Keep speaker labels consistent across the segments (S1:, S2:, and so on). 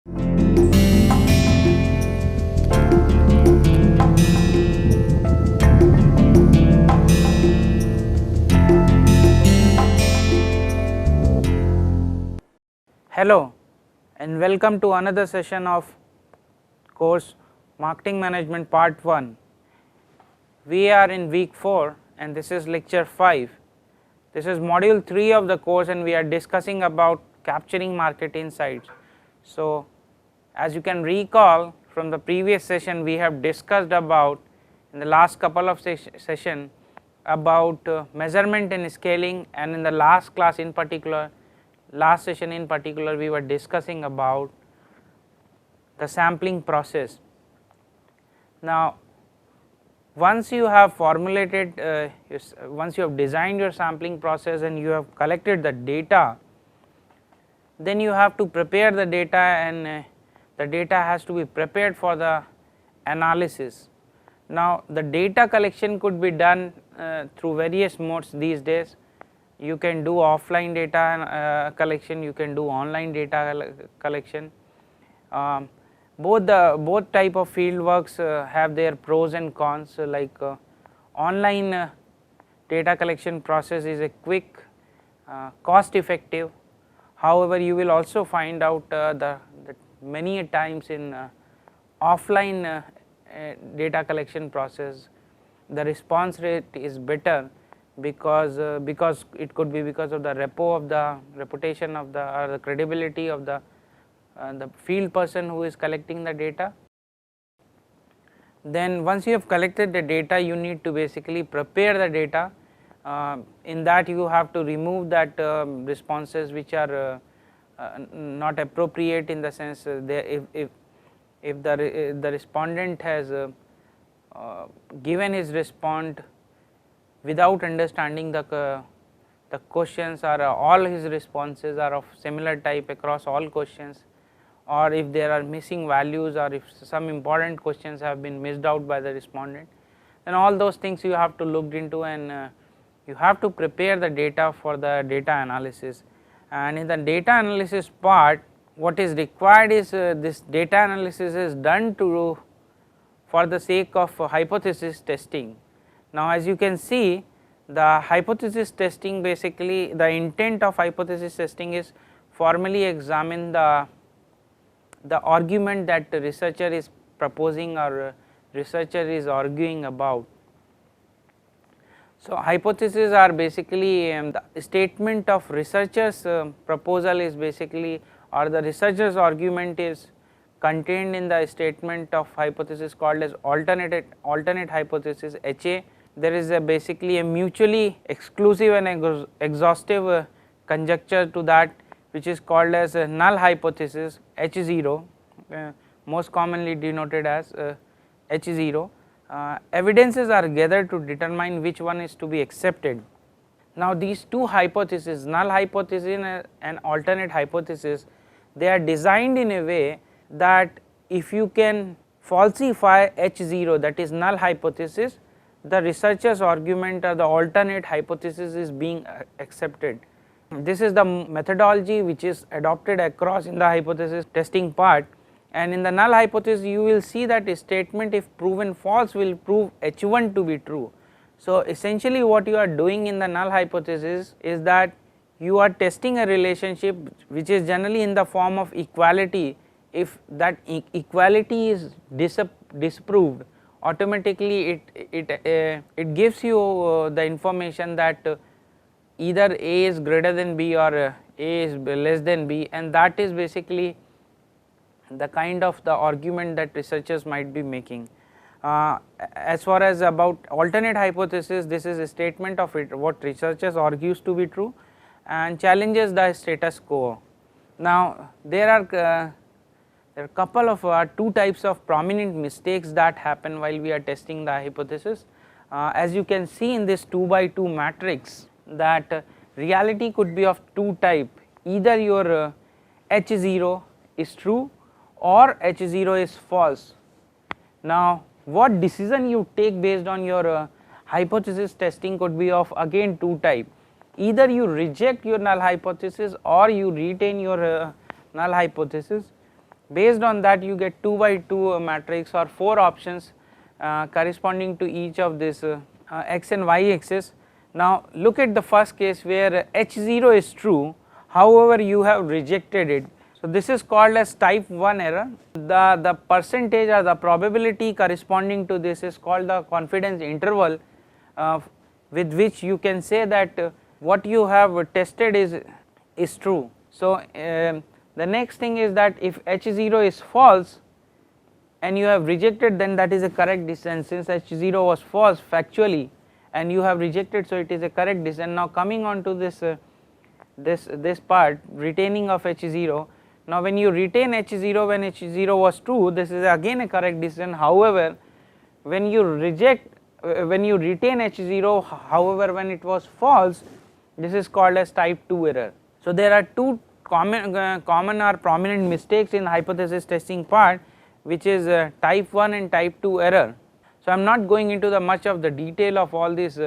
S1: Hello and welcome to another session of course Marketing Management Part 1. We are in week 4 and this is lecture 5. This is module 3 of the course and we are discussing about capturing market insights. So as you can recall from the previous session, we have discussed about in the last couple of session about measurement and scaling, and in the last class in particular, last session in particular, we were discussing about the sampling process. Now once you have formulated, once you have designed your sampling process and you have collected the data, then you have to prepare the data, and the data has to be prepared for the analysis. Now the data collection could be done through various modes these days. You can do offline data collection, you can do online data collection. Both type of field works have their pros and cons. Like online data collection process is a quick, cost effective. However, you will also find out that many times in offline data collection process the response rate is better, because it could be because of the reputation of or the credibility of the field person who is collecting the data. Then once you have collected the data, you need to basically prepare the data. In that you have to remove that responses which are not appropriate, in the sense if the respondent has given his response without understanding the questions, or all his responses are of similar type across all questions, or if there are missing values, or if some important questions have been missed out by the respondent, then all those things you have to look into, and you have to prepare the data for the data analysis. And in the data analysis part, what is required is this data analysis is done for the sake of hypothesis testing. Now as you can see, the hypothesis testing, basically the intent of hypothesis testing is formally examine the argument that the researcher is proposing or researcher is arguing about. So hypotheses are basically the statement of researcher's proposal is basically, or the researcher's argument is contained in the statement of hypothesis called as alternate hypothesis, HA. There is basically a mutually exclusive and exhaustive conjecture to that, which is called as a null hypothesis, H0, most commonly denoted as H0. Evidences are gathered to determine which one is to be accepted. Now these two hypotheses, null hypothesis and alternate hypothesis, they are designed in a way that if you can falsify H0, that is null hypothesis, the researcher's argument or the alternate hypothesis is being accepted. This is the methodology which is adopted across in the hypothesis testing part, and in the null hypothesis you will see that a statement, if proven false, will prove H1 to be true. So essentially what you are doing in the null hypothesis is that you are testing a relationship which is generally in the form of equality. If that equality is disproved, automatically it gives you the information that either A is greater than B or A is less than B, and that is basically the kind of the argument that researchers might be making. As far as about alternate hypothesis, this is a statement of what researchers argues to be true and challenges the status quo. Now there are a couple of two types of prominent mistakes that happen while we are testing the hypothesis. As you can see in this 2 by 2 matrix, that reality could be of two type, either your H0 is true or H0 is false. Now what decision you take based on your hypothesis testing could be of again two type, either you reject your null hypothesis or you retain your null hypothesis. Based on that you get 2 by 2 matrix or 4 options corresponding to each of this x and y axis. Now look at the first case where H0 is true, however you have rejected it. So this is called as type 1 error. The percentage or the probability corresponding to this is called the confidence interval, with which you can say that what you have tested is true. So the next thing is that if H0 is false and you have rejected, then that is a correct decision, since H0 was false factually and you have rejected, so it is a correct decision. Now coming on to this part, retaining of H0. Now when you retain H0 when H0 was true, this is again a correct decision. However, when you reject, when you retain H0 however when it was false, this is called as type 2 error. So there are two common or prominent mistakes in the hypothesis testing part, which is type 1 and type 2 error. So I am not going into the much of the detail of all these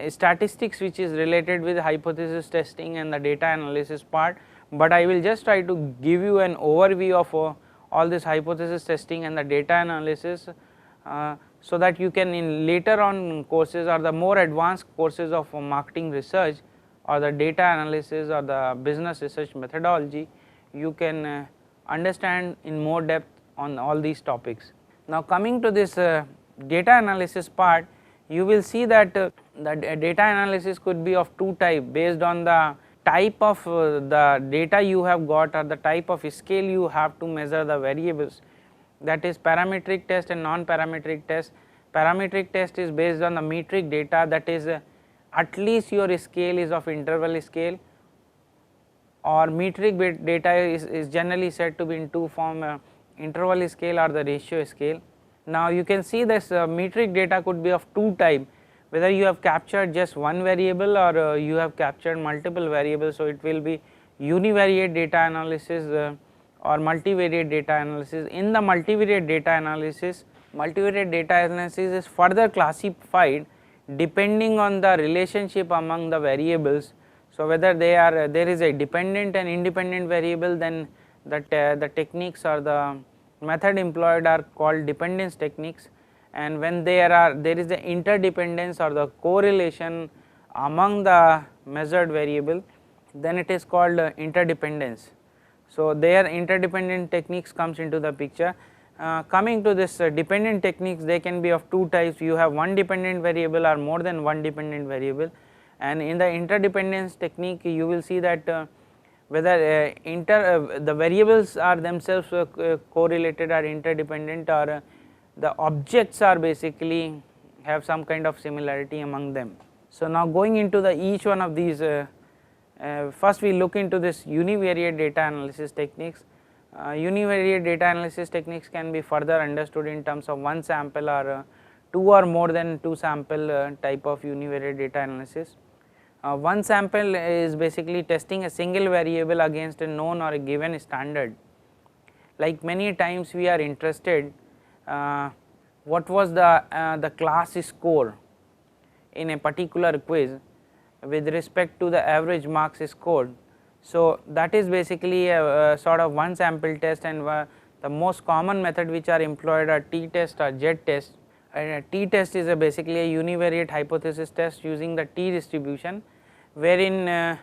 S1: statistics which is related with hypothesis testing and the data analysis part, but I will just try to give you an overview of all this hypothesis testing and the data analysis, so that you can in later on courses or the more advanced courses of marketing research or the data analysis or the business research methodology, you can understand in more depth on all these topics. Now coming to this data analysis part, you will see that the data analysis could be of two types based on the type of the data you have got or the type of scale you have to measure the variables, that is parametric test and non-parametric test. Parametric test is based on the metric data, that is at least your scale is of interval scale, or metric data is generally said to be in two form, interval scale or the ratio scale. Now you can see this metric data could be of two type, whether you have captured just one variable or you have captured multiple variables. So it will be univariate data analysis or multivariate data analysis. In the multivariate data analysis is further classified depending on the relationship among the variables. So whether they are there is a dependent and independent variable, then the techniques or the method employed are called dependence techniques, and when there is the interdependence or the correlation among the measured variable, then it is called interdependence. So there interdependent techniques comes into the picture. Coming to this dependent techniques, they can be of two types. You have one dependent variable or more than one dependent variable, and in the interdependence technique you will see that whether the variables are themselves correlated or interdependent, or the objects are basically have some kind of similarity among them. So now going into the each one of these, first we look into this univariate data analysis techniques. Univariate data analysis techniques can be further understood in terms of one sample or two or more than two sample type of univariate data analysis. One sample is basically testing a single variable against a known or a given standard. Like many times we are interested what was the class score in a particular quiz with respect to the average marks scored. So that is basically a sort of one sample test, and the most common method which are employed are t-test or z-test. T-test is basically a univariate hypothesis test using the t distribution, wherein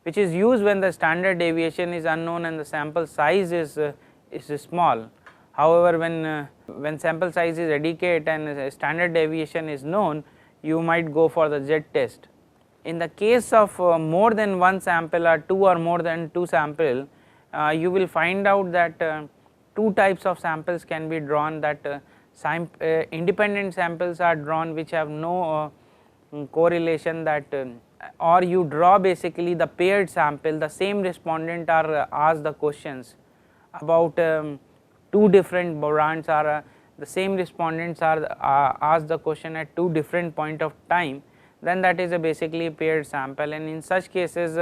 S1: which is used when the standard deviation is unknown and the sample size is small. However, when sample size is adequate and standard deviation is known, you might go for the z-test. In the case of more than one sample or two or more than two sample, you will find out that two types of samples can be drawn, that independent samples are drawn which have no correlation, that or you draw basically the paired sample, the same respondent are asked the questions about two different brands, or the same respondents are asked the question at two different point of time, then that is a basically paired sample. And in such cases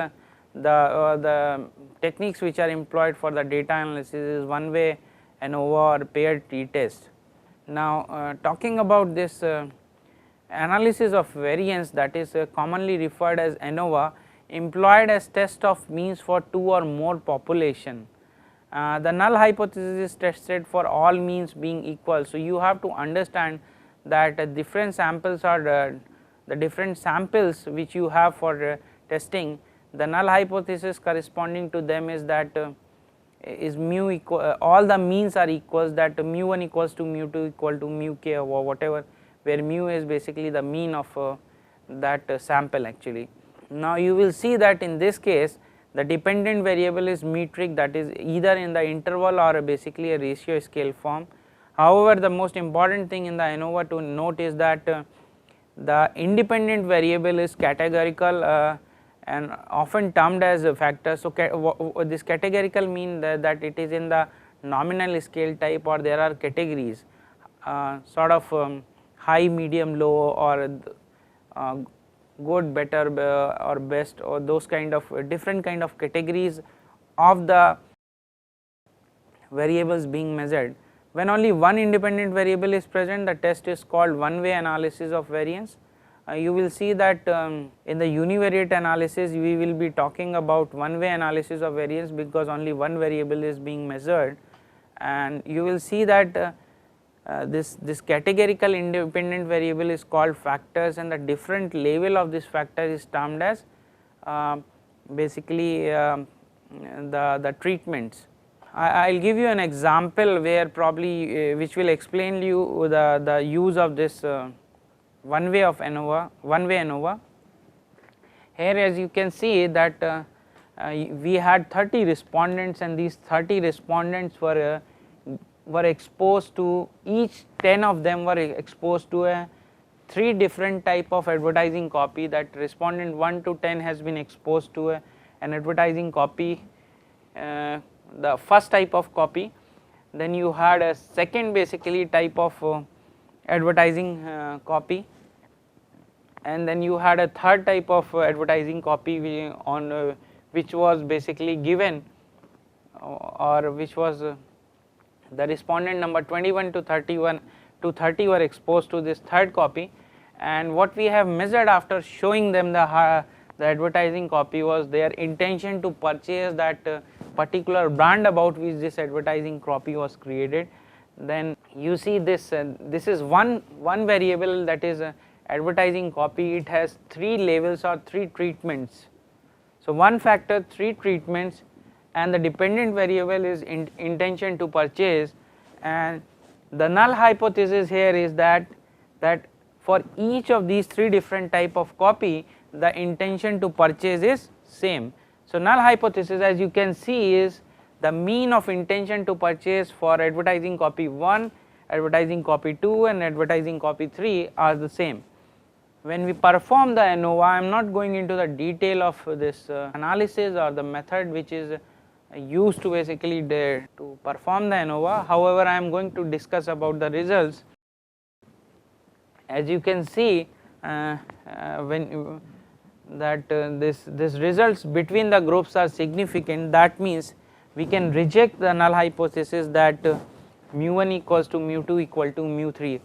S1: the techniques which are employed for the data analysis is one way ANOVA or paired t-test. Now talking about this analysis of variance, that is commonly referred as ANOVA, employed as test of means for two or more population. The null hypothesis is tested for all means being equal. So, you have to understand that different samples are the different samples which you have for testing, the null hypothesis corresponding to them is that is mu equal, all the means are equals, that mu 1 equals to mu 2 equal to mu k or whatever, where mu is basically the mean of that sample actually. Now, you will see that in this case the dependent variable is metric, that is either in the interval or basically a ratio scale form. However, the most important thing in the ANOVA to note is that the independent variable is categorical and often termed as a factor. So, this categorical mean that it is in the nominal scale type, or there are categories sort of high, medium, low, or good, better or best, or those kind of different kind of categories of the variables being measured. When only one independent variable is present, the test is called one way analysis of variance. You will see that in the univariate analysis we will be talking about one way analysis of variance, because only one variable is being measured, and you will see that this categorical independent variable is called factors, and the different level of this factor is termed as basically the treatments. I will give you an example where probably which will explain you the use of this one way ANOVA. Here, as you can see that we had 30 respondents, and these 30 respondents were exposed to, each 10 of them were exposed to 3 different type of advertising copy. That respondent 1 to 10 has been exposed to an advertising copy, the first type of copy. Then you had a second basically type of advertising copy, and then you had a third type of advertising copy on which was basically given or which was the respondent number 21 to 31 to 30 were exposed to this third copy. And what we have measured after showing them the advertising copy was their intention to purchase that particular brand about which this advertising copy was created. Then you see this this is one variable, that is advertising copy. It has 3 levels or 3 treatments. So, one factor, 3 treatments, and the dependent variable is intention to purchase. And the null hypothesis here is that for each of these 3 different type of copy, the intention to purchase is same. So, null hypothesis, as you can see, is the mean of intention to purchase for advertising copy 1, advertising copy 2 and advertising copy 3 are the same. When we perform the ANOVA, I am not going into the detail of this analysis or the method which is used to basically to perform the ANOVA. However, I am going to discuss about the results. As you can see, when this results between the groups are significant, that means we can reject the null hypothesis that mu 1 equals to mu 2 equal to mu 3.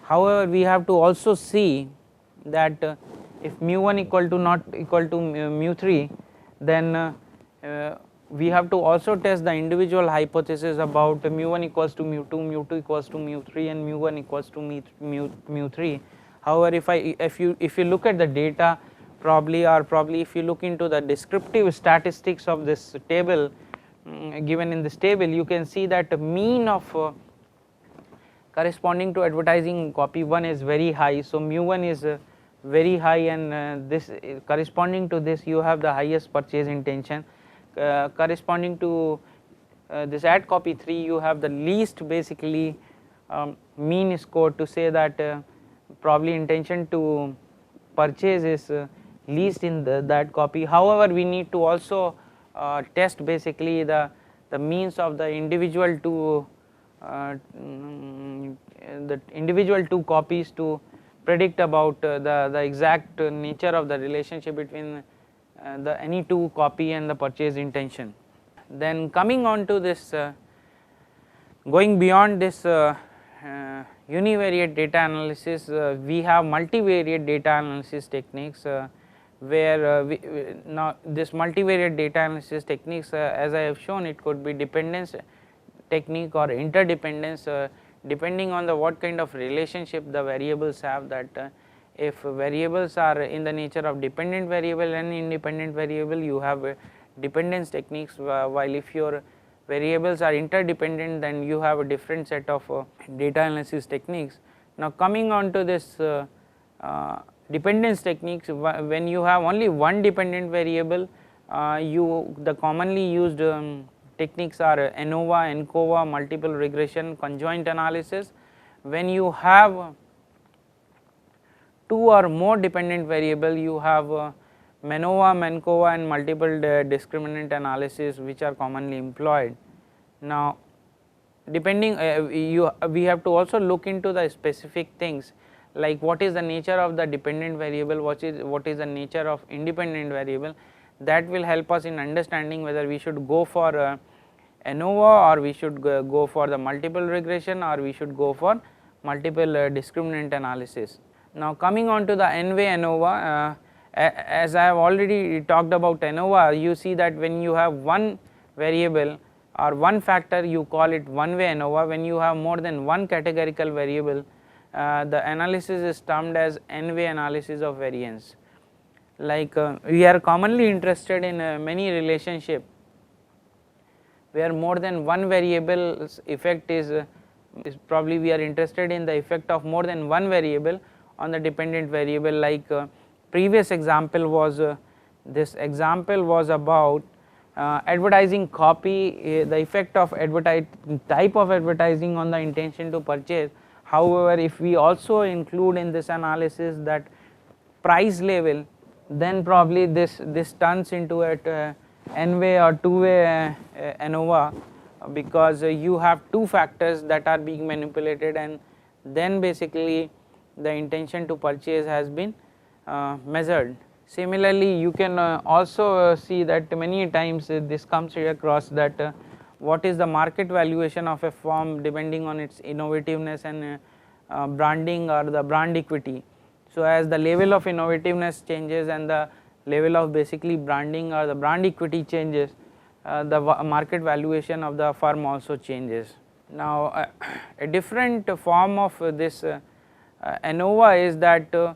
S1: However, we have to also see that if mu 1 equal to not equal to mu 3, then we have to also test the individual hypothesis about mu 1 equals to mu 2, mu 2 equals to mu 3 and mu 1 equals to mu 3. However, if you look at the data, probably if you look into the descriptive statistics of this table given in this table, you can see that the mean of corresponding to advertising copy 1 is very high. So, mu 1 is very high, and this corresponding to this you have the highest purchase intention. Corresponding to this ad copy 3, you have the least basically mean score to say that probably intention to purchase is least in that copy. However, we need to also test basically the means of the individual two copies to predict about the exact nature of the relationship between the any 2 copy and the purchase intention. Then coming on to this, going beyond this univariate data analysis, we have multivariate data analysis techniques where now this multivariate data analysis techniques, as I have shown, it could be dependence technique or interdependence, depending on the what kind of relationship the variables have. That if variables are in the nature of dependent variable and independent variable, you have dependence techniques, while if your variables are interdependent, then you have a different set of data analysis techniques. Now coming on to this dependence techniques, when you have only one dependent variable, the commonly used techniques are ANOVA, ANCOVA, multiple regression, conjoint analysis. When you have two or more dependent variable, you have MANOVA, MANCOVA and multiple discriminant analysis, which are commonly employed. Now depending we have to also look into the specific things, like what is the nature of the dependent variable, what is the nature of independent variable. That will help us in understanding whether we should go for ANOVA, or we should go for the multiple regression, or we should go for multiple discriminant analysis. Now coming on to the n-way ANOVA, as I have already talked about ANOVA, you see that when you have one variable or one factor, you call it one-way ANOVA. When you have more than one categorical variable, the analysis is termed as n-way analysis of variance. Like we are commonly interested in many relationship where more than one variable's effect is probably we are interested in the effect of more than one variable on the dependent variable. Like previous example was this example was about advertising copy, the effect of type of advertising on the intention to purchase. However, if we also include in this analysis that price level, then probably this turns into a n-way or two-way ANOVA, because you have two factors that are being manipulated, and then basically the intention to purchase has been measured. Similarly, you can also see that many times this comes across that what is the market valuation of a firm depending on its innovativeness and branding or the brand equity. So as the level of innovativeness changes and the level of basically branding or the brand equity changes, the market valuation of the firm also changes. Now a different form of this ANOVA is that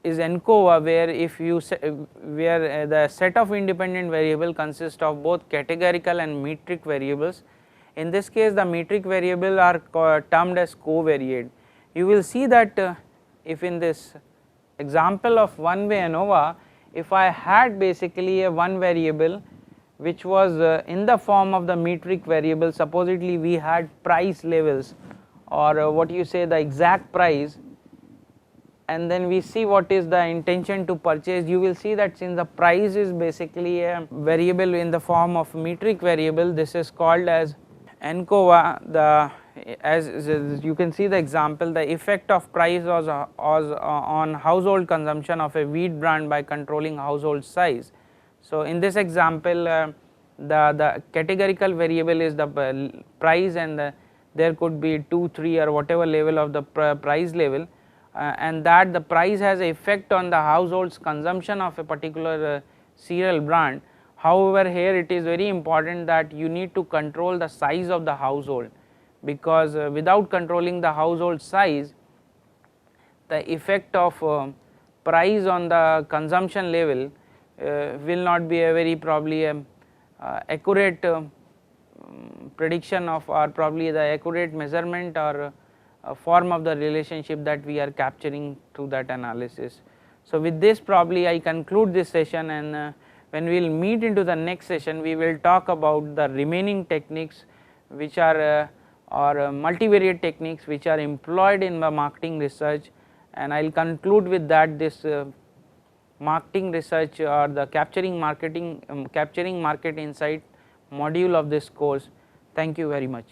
S1: is ANCOVA, where if you where the set of independent variable consists of both categorical and metric variables. In this case, the metric variable are termed as covariate. You will see that if in this example of one-way ANOVA, if I had basically a one variable which was in the form of the metric variable, supposedly we had price levels, or what you say the exact price, and then we see what is the intention to purchase. You will see that since the price is basically a variable in the form of metric variable, this is called as ANCOVA. The as you can see the example, the effect of price was on household consumption of a wheat brand by controlling household size. So in this example, the categorical variable is the price, and there could be 2, 3 or whatever level of the price level, and that the price has an effect on the household's consumption of a particular cereal brand. However, here it is very important that you need to control the size of the household, because without controlling the household size, the effect of price on the consumption level will not be a very probably accurate prediction of, or probably the accurate measurement or form of the relationship that we are capturing through that analysis. So with this probably I conclude this session, and when we will meet into the next session, we will talk about the remaining techniques which are multivariate techniques which are employed in the marketing research, and I will conclude with that this marketing research or the capturing market insight module of this course. Thank you very much.